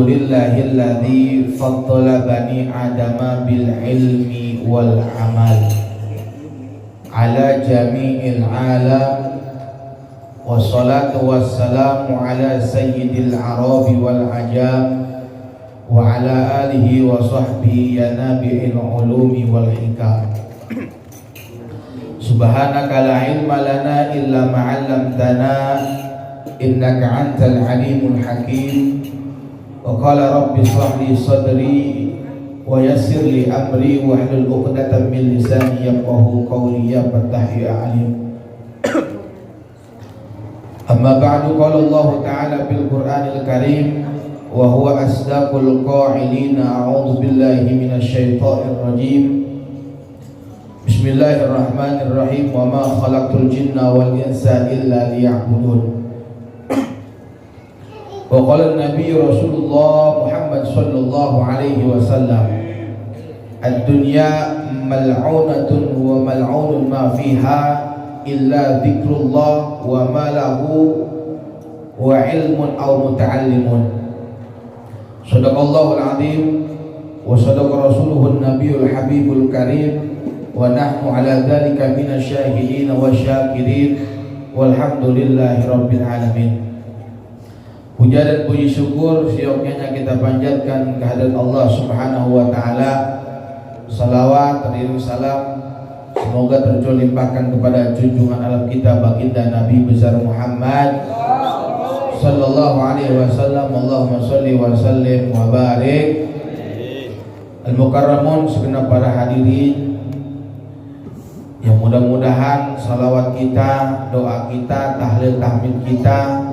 Alhamdulillahilladzi faddala bani adama bil ilmi wal amal ala jami'il alam. Wassalatu wassalamu ala sayyidil arabi wal ajam wa ala alihi wa sahbihi ya nabi'il ulumi wal hikam. Subhanaka la ilma lana illa ma 'allamtana innaka antal alimul hakim. Wa qala rabbi shrah li sadri wa yassir li amri wa hlul 'uqdatam min lisani yafqahu qawli ya fattah ya alim. Amma ba'du, qala Allah ta'ala bil Qur'anil Karim wa huwa asdaqul qa'ilin. A'udzu billahi minasy syaithanir rajim. Bismillahirrahmanirrahim. Wa ma khalaqtul jinna wal insa illa liya'budun. Wa qala an-nabiy Rasulullah Muhammad sallallahu alaihi wasallam, ad-dunya mal'unatun wa mal'unun ma fiha illa dzikrullah wa ma lahu wa ilmun aw muta'allimun. Shadaqallahul azim wa shadaqa rasuluhun nabiyul habibul karim wa nahnu ala dzalika minasyahidin wa syakirin walhamdulillahi rabbil alamin. Puja dan puji syukur seyoknya kita panjatkan kehadirat Allah Subhanahu wa taala. Salawat terdiri salam semoga tercurahkan kepada junjungan alam kita baginda Nabi besar Muhammad sallallahu alaihi wasallam. Allahumma shalli wa sallim wa barik. Al-mukarramun, segenap para hadirin yang mudah-mudahan salawat kita, doa kita, tahlil tahmid kita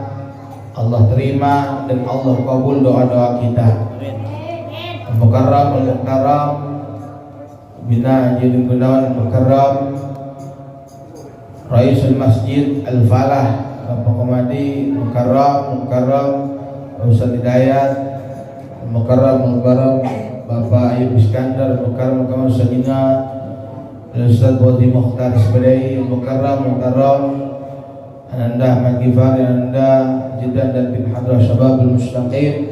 Allah terima dan Allah kabul doa-doa kita. Al-mukarram al-mukarram bina jadi gunawan al-mukarram Raisul Masjid Al-Falah Bapak Komadi Mukarram Ustaz Hidayat Mukarram Bapak Ayub Iskandar Mukarram Ustazina Ustaz Bodi Mukhtar Sebedai Mukarram Ananda Ahmad Ghifari, Ananda Jidan dan bin Hadrah Syababul Mustaqim,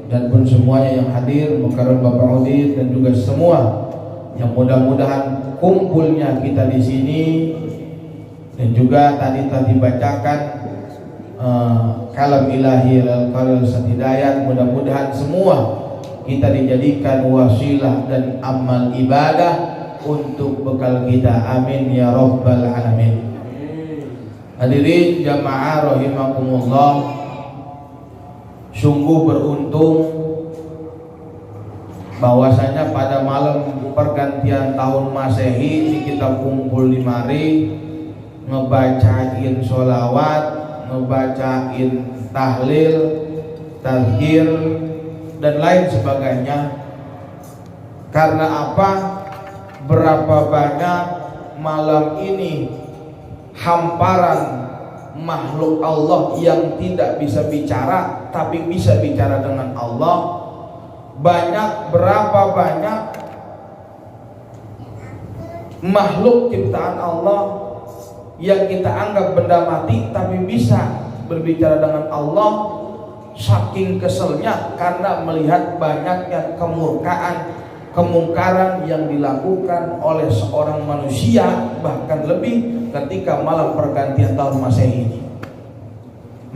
dan pun semuanya yang hadir, Mukarram Bapak Udin dan juga semua yang mudah-mudahan kumpulnya kita di sini dan juga tadi bacakan kalam ilahi al-qalil Hidayat. Mudah-mudahan semua kita dijadikan wasilah dan amal ibadah untuk bekal kita. Amin ya rabbal alamin. Hadirin jamaah rahimakumullah, sungguh beruntung bahwasanya pada malam pergantian tahun Masehi ini kita kumpul di mari ngebacain sholawat, ngebacain tahlil, tazkir dan lain sebagainya. Karena apa? Berapa banyak malam ini hamparan makhluk Allah yang tidak bisa bicara tapi bisa bicara dengan Allah. Berapa banyak makhluk ciptaan Allah yang kita anggap benda mati tapi bisa berbicara dengan Allah. Saking keselnya karena melihat banyaknya kemungkaran yang dilakukan oleh seorang manusia, bahkan lebih ketika malam pergantian tahun Masehi ini.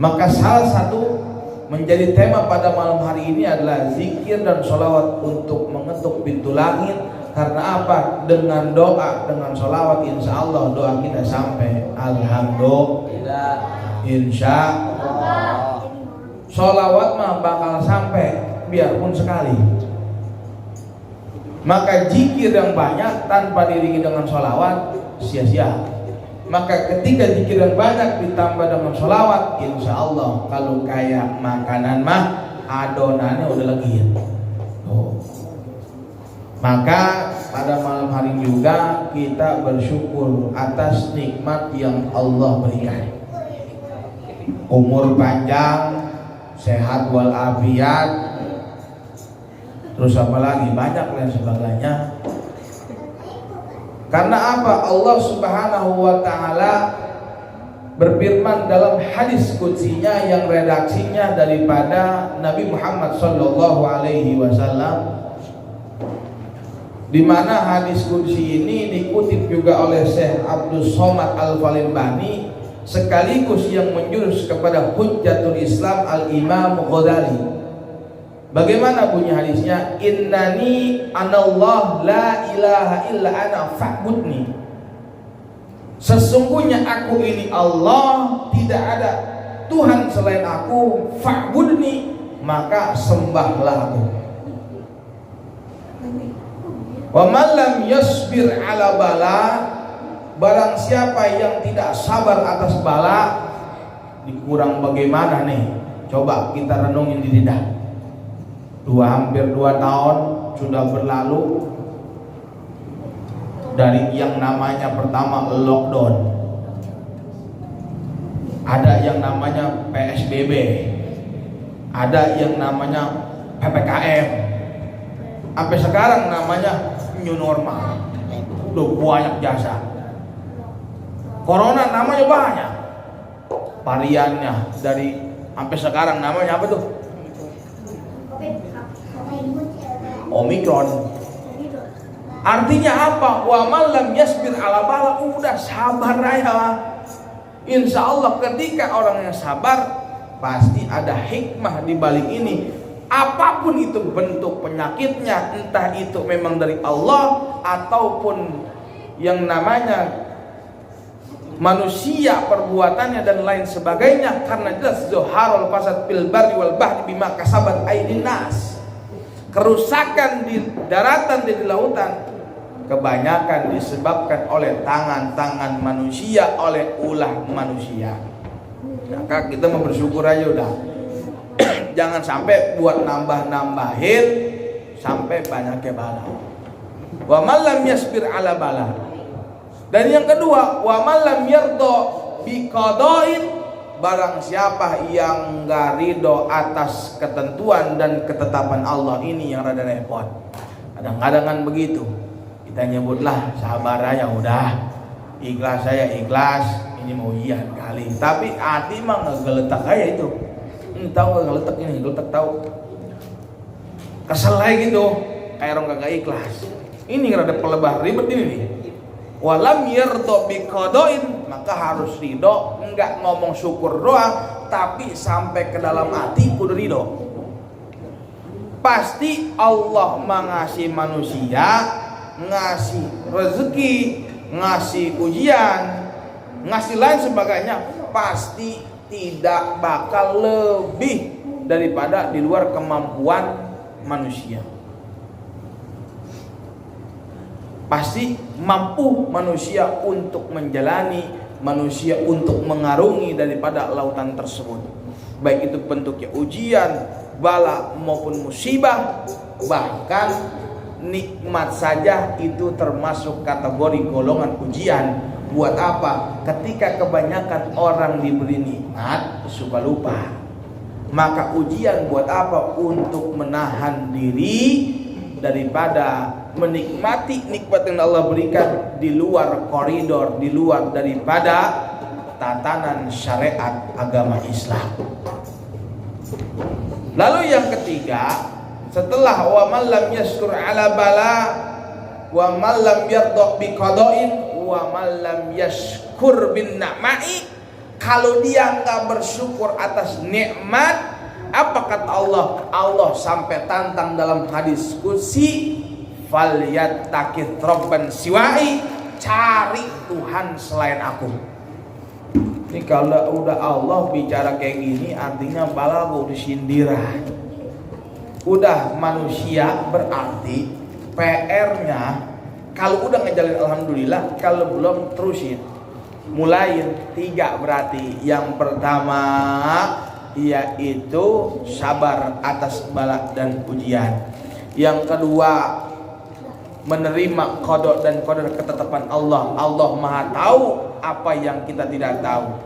Maka salah satu menjadi tema pada malam hari ini adalah zikir dan sholawat untuk mengetuk pintu langit. Karena apa? Dengan doa, dengan sholawat, insya Allah doa kita sampai. Alhamdulillah, insya Allah sholawat mah bakal sampai biarpun sekali. Maka zikir yang banyak tanpa diiringi dengan sholawat sia-sia. Maka ketika zikir yang banyak ditambah dengan sholawat, insya Allah kalau kayak makanan mah adonannya udah legit. Maka pada malam hari juga kita bersyukur atas nikmat yang Allah berikan. Umur panjang, sehat walafiat, terus apa lagi banyak lain sebagainya. Karena apa? Allah Subhanahu wa taala berfirman dalam hadis qudsinya yang redaksinya daripada Nabi Muhammad sallallahu alaihi wasallam, di mana hadis qudsi ini dikutip juga oleh Syekh Abdul Somad Al-Falimbani sekaligus yang menjurus kepada Hujjatul Islam Al-Imam Ghazali. Bagaimana bunyi hadisnya? Innani anallah la ilaha illa ana fa'budni. Sesungguhnya aku ini Allah, tidak ada Tuhan selain aku, fa'budni, maka sembahlah aku. Wa man lam yasbir ala bala, barang siapa yang tidak sabar atas bala, dikurang bagaimana nih? Coba kita renungin di lidah. Hampir 2 tahun sudah berlalu dari yang namanya pertama lockdown, ada yang namanya PSBB, ada yang namanya PPKM, sampai sekarang namanya new normal. Udah banyak jasa. Corona namanya banyak, variannya dari sampai sekarang namanya apa tuh? Omikron. Artinya apa? Wa man lam yasbir ala bala, udah sabar aja. Insya Allah ketika orang yang sabar, pasti ada hikmah di balik ini. Apapun itu bentuk penyakitnya, entah itu memang dari Allah ataupun yang namanya manusia perbuatannya dan lain sebagainya, karena jelas zuharul fasad fil barri wal bahri bima kasabat aydin nas. Kerusakan di daratan dan di lautan kebanyakan disebabkan oleh tangan-tangan manusia, oleh ulah manusia. Maka kita mau bersyukur aja udah. Jangan sampai buat nambah-nambahin sampai banyaknya bala. Wa man lam yasbir ala bala. Dan yang kedua, wa man lam yarda bi qada'in, barang siapa yang enggak ridho atas ketentuan dan ketetapan Allah, ini yang rada repot. Kadang-kadang kan begitu. Kita nyebutlah sabar aja udah. Ikhlas saya ikhlas, ini mau iyan kali. Tapi hati mah ngegeletak aja itu. Ini tahu enggak geletak ini, geletak tahu. Kesel aja gitu, kayak orang kagak ikhlas. Ini rada pelebah ribet ini nih. Walam yardo biqadoin, maka harus ridho, enggak ngomong syukur doang, tapi sampai ke dalam hati kudu ridho. Pasti Allah mengasih manusia, ngasih rezeki, ngasih ujian, ngasih lain sebagainya, pasti tidak bakal lebih daripada di luar kemampuan manusia. Pasti mampu manusia untuk menjalani, manusia untuk mengarungi daripada lautan tersebut. Baik itu bentuknya ujian, bala maupun musibah, bahkan nikmat saja itu termasuk kategori golongan ujian. Buat apa? Ketika kebanyakan orang diberi nikmat suka lupa. Maka ujian buat apa? Untuk menahan diri daripada menikmati nikmat yang Allah berikan di luar koridor, di luar daripada tatanan syariat agama Islam. Lalu yang ketiga, setelah wa man lam yashkur ala bala wa man lam yarda bi qada'in wa man lam yashkur bin na'mai, kalau dia enggak bersyukur atas nikmat, apa kata Allah? Allah sampai tantang dalam hadis qudsi, falyattaqi rabban siwai, cari Tuhan selain aku. Ini kalau udah Allah bicara kayak gini, artinya balago disindirah. Udah manusia berarti PR-nya kalau udah ngejalin alhamdulillah, kalau belum terusin. Mulain 3 berarti. Yang pertama yaitu sabar atas bala dan ujian. Yang kedua, menerima qada dan qadar ketetapan Allah. Allah Maha tahu apa yang kita tidak tahu.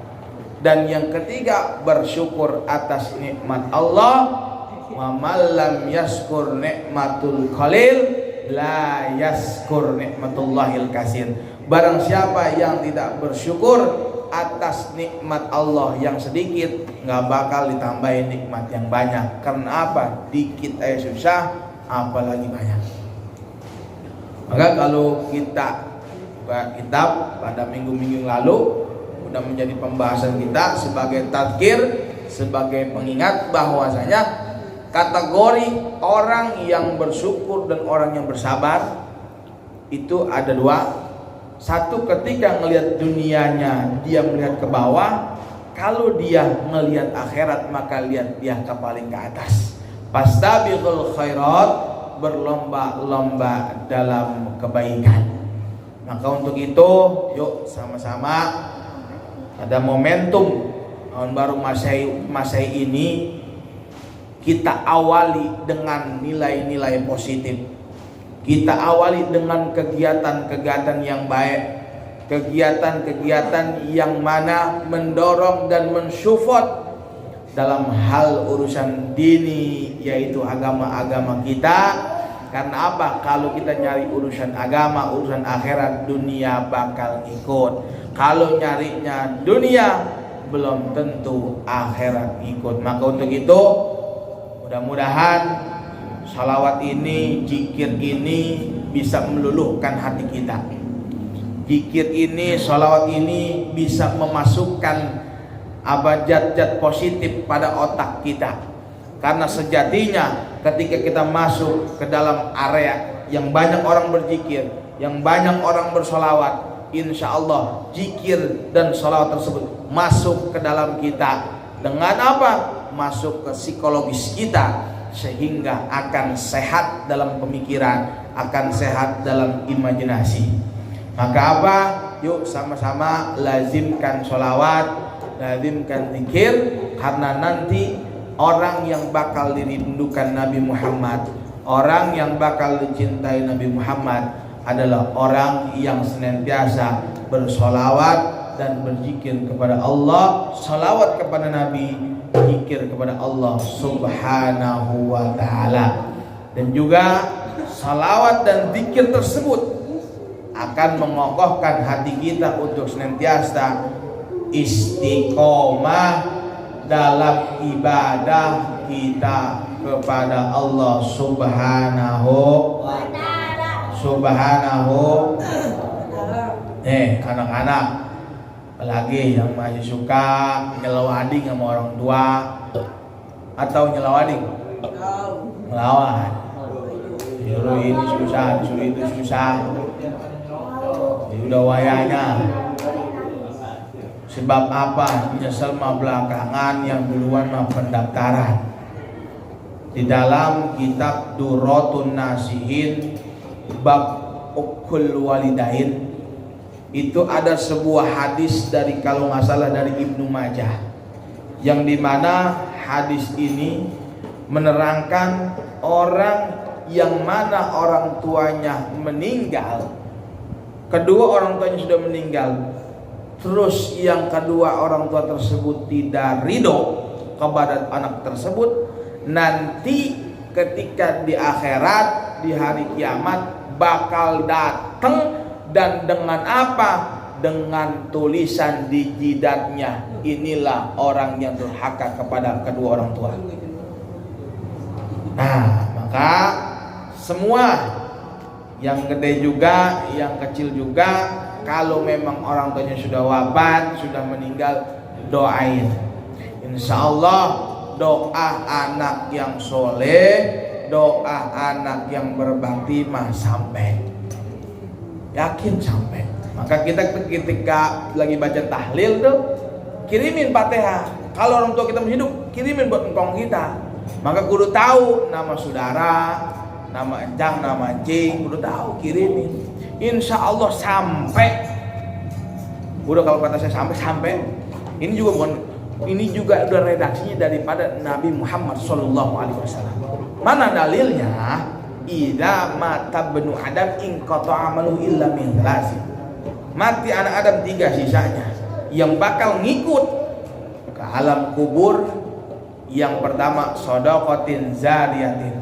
Dan yang ketiga, bersyukur atas nikmat Allah. Wa man lam yaskur nikmatul qalil la yaskur nikmatullahil katsir. Barang siapa yang tidak bersyukur atas nikmat Allah yang sedikit, nggak bakal ditambahin nikmat yang banyak. Karena apa? Dikit aja susah, apalagi banyak. Maka kalau kita buka kitab pada minggu-minggu lalu sudah menjadi pembahasan kita sebagai tadzkir, sebagai pengingat bahwasanya kategori orang yang bersyukur dan orang yang bersabar itu ada dua. Satu, ketika melihat dunianya dia melihat ke bawah. Kalau dia melihat akhirat maka lihat dia ke paling ke atas. Fastabiqul khairat, berlomba-lomba dalam kebaikan. Maka untuk itu yuk sama-sama ada momentum tahun baru Masehi ini kita awali dengan nilai-nilai positif. Kita awali dengan kegiatan-kegiatan yang baik, kegiatan-kegiatan yang mana mendorong dan mensupport dalam hal urusan dini, yaitu agama-agama kita. Karena apa? Kalau kita nyari urusan agama, urusan akhirat, dunia bakal ikut. Kalau nyarinya dunia, belum tentu akhirat ikut. Maka untuk itu mudah-mudahan salawat ini, zikir ini bisa meluluhkan hati kita. Zikir ini, salawat ini bisa memasukkan zat-zat positif pada otak kita. Karena sejatinya ketika kita masuk ke dalam area yang banyak orang berzikir, yang banyak orang bersolawat, insya Allah zikir dan solawat tersebut masuk ke dalam kita. Dengan apa? Masuk ke psikologis kita, sehingga akan sehat dalam pemikiran, akan sehat dalam imajinasi. Maka apa? Yuk sama-sama lazimkan sholawat, lazimkan zikir. Karena nanti orang yang bakal dirindukan Nabi Muhammad, orang yang bakal dicintai Nabi Muhammad adalah orang yang senantiasa bersholawat dan berzikir kepada Allah, sholawat kepada Nabi, zikir kepada Allah Subhanahu wa ta'ala. Dan juga salawat dan zikir tersebut akan mengokohkan hati kita untuk senantiasa istiqomah dalam ibadah kita kepada Allah Subhanahu wa ta'ala. Anak-anak apalagi yang masih suka nyelawading sama orang tua atau nyelawading ngelawan, disuruh ini susah, disuruh itu susah, ya udah wayanya. Sebab apa? Nyesel mah belakangan, yang duluan mah pendaftaran. Di dalam kitab Durratun Nasihin bab ukul walidain itu ada sebuah hadis dari, kalau nggak salah dari Ibnu Majah, yang dimana hadis ini menerangkan orang yang mana orang tuanya meninggal, kedua orang tuanya sudah meninggal, terus yang kedua orang tua tersebut tidak ridho kepada anak tersebut, nanti ketika di akhirat, di hari kiamat bakal datang. Dan dengan apa? Dengan tulisan di jidatnya, inilah orang yang durhaka kepada kedua orang tua. Nah, maka semua, yang gede juga, yang kecil juga, kalau memang orang tuanya sudah wafat, sudah meninggal, doain. Insya Allah doa anak yang soleh, doa anak yang berbakti mah sampai. Yakin sampai. Maka kita ketika lagi baca tahlil tuh, kirimin Fatihah. Kalau orang tua kita masih hidup, kirimin buat engkong kita. Maka kudu tahu nama saudara, nama encang, nama encing, kudu tahu, kirimin. Insya Allah sampai. Udah, kalau kata saya sampai. Ini juga bukan, ini juga udah redaksinya daripada Nabi Muhammad SAW. Mana dalilnya? Idza mata benu Adam in qata'a amaluhu illa min thalath. Mati anak Adam 3 sisanya yang bakal ngikut ke alam kubur. Yang pertama shadaqatin zariyatin,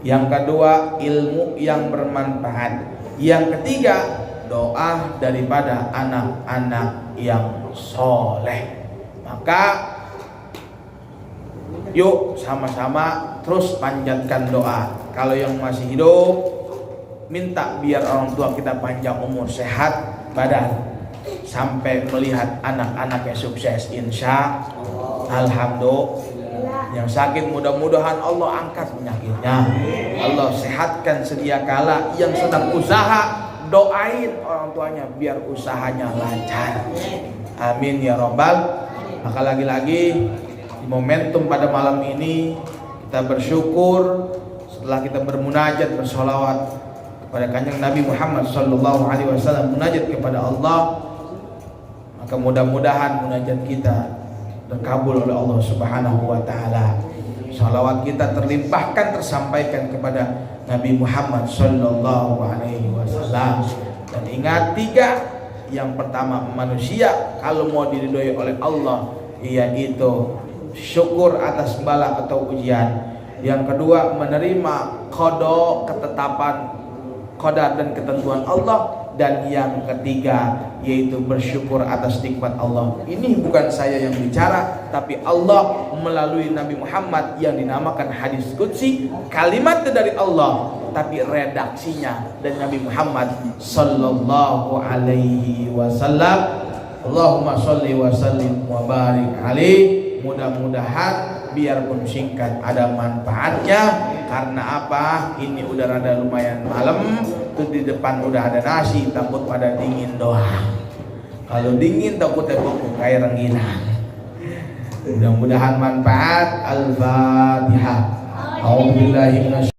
yang kedua ilmu yang bermanfaat, yang ketiga doa daripada anak-anak yang soleh. Maka yuk sama-sama terus panjatkan doa. Kalau yang masih hidup, minta biar orang tua kita panjang umur, sehat badan, sampai melihat anak-anaknya sukses, insya Alhamdulillah. Yang sakit mudah-mudahan Allah angkat penyakitnya, Allah sehatkan sedia kala. Yang sedang usaha, doain orang tuanya biar usahanya lancar, amin ya robbal. Maka lagi-lagi di momentum pada malam ini kita bersyukur setelah kita bermunajat, bersolawat kepada kanjeng Nabi Muhammad sallallahu alaihi wasallam, munajat kepada Allah, maka mudah-mudahan munajat kita terkabul oleh Allah Subhanahu wa taala. Salawat kita terlimpahkan, tersampaikan kepada Nabi Muhammad sallallahu alaihi wasallam. Dan ingat tiga. Yang pertama, manusia kalau mau diridhoi oleh Allah yaitu syukur atas bala atau ujian. Yang kedua, menerima qada, ketetapan qadar dan ketentuan Allah. Dan yang ketiga yaitu bersyukur atas nikmat Allah. Ini bukan saya yang bicara, tapi Allah melalui Nabi Muhammad yang dinamakan hadis qudsi. Kalimat dari Allah, tapi redaksinya dari Nabi Muhammad sallallahu alaihi wasallam. Allahumma sholli wa sallim wa barik alaihi. Mudah-mudahan biarpun singkat ada manfaatnya. Karena apa? Ini udah rada lumayan malam. Tuh di depan udah ada nasi, takut pada dingin doang. Kalau dingin takutnya beku kayak rengginang. Mudah-mudahan manfaat. Al-Fatihah. A'udzubillahi